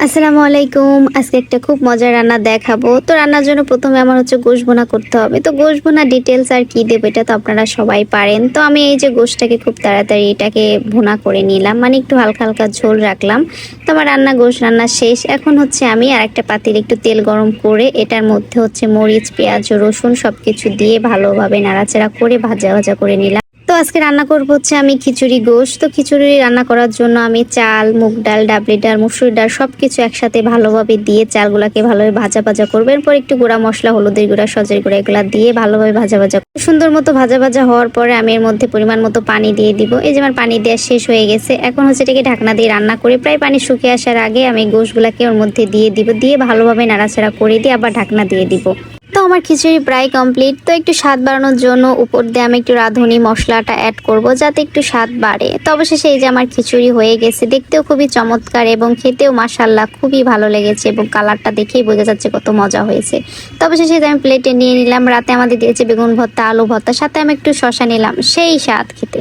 আসসালামু আলাইকুম। আজকে একটা খুব মজার রান্না দেখাবো। তো রান্নার জন্য প্রথমে আমার হচ্ছে গোশত ভুনা করতে হবে। তো গোশত ভুনা ডিটেইলস আর কি দেব এটা তো আপনারা সবাই পারেন। তো আমি এই যে গোশতটাকে খুব তাড়াতাড়ি এটাকে ভুনা করে নিলাম। মানে একটু হালকা হালকা ঝোল রাখলাম। তো আমার গোশত রান্না শেষ। এখন হচ্ছে আমি আরেকটা পাতিলে একটু তেল গরম করে এটার মধ্যে হচ্ছে মরিচ, পেঁয়াজ, রসুন সবকিছু দিয়ে ভালোভাবে নাড়াচাড়া করে ভাজা ভাজা করে নিলাম। তো আজকে রান্না করব হচ্ছে আমি খিচুড়ি গোশত। তো খিচুড়ি রান্না করার জন্য আমি চাল, মুগ ডাল, ডাবলি ডাল, মসুর ডাল সবকিছু একসাথে ভালোভাবে দিয়ে চালগুলাকে ভালোভাবে ভাজা ভাজা করব। এরপর একটু গুঁড়া মশলা, হলুদের গুঁড়া, সজের গুঁড়া এগুলা দিয়ে ভালোভাবে ভাজা ভাজা সুন্দর মতো ভাজা ভাজা হওয়ার পরে আমি এর মধ্যে পরিমাণ মতো পানি দিয়ে দিব। এই যে আমার পানি দেওয়া শেষ হয়ে গেছে। এখন হচ্ছে এটাকে ঢাকনা দিয়ে রান্না করে প্রায় পানি শুকিয়ে আসার আগে আমি গোশগুলাকে ওর মধ্যে দিয়ে দিব। দিয়ে ভালোভাবে নাড়াচাড়া করে দিয়ে আবার ঢাকনা দিয়ে দিব। তো আমার খিচুড়ি প্রায় কমপ্লিট। তো একটু স্বাদ বাড়ানোর জন্য উপর দিয়ে আমি একটু রাঁধুনি মশলাটা অ্যাড করব যাতে একটু স্বাদ বাড়ে। তো অবশেষে এই যে আমার খিচুড়ি হয়ে গেছে। দেখতেও খুবই চমৎকার এবং খেতেও মাশাআল্লাহ খুবই ভালো লেগেছে এবং কালারটা দেখেই বোঝা যাচ্ছে কত মজা হয়েছে। তো অবশেষে আমি প্লেটে নিয়ে নিলাম। রাতে আমাদের দিয়েছে বেগুন ভর্তা, আলু ভর্তা, সাথে আমি একটু শসা নিলাম। সেই স্বাদ খেতে।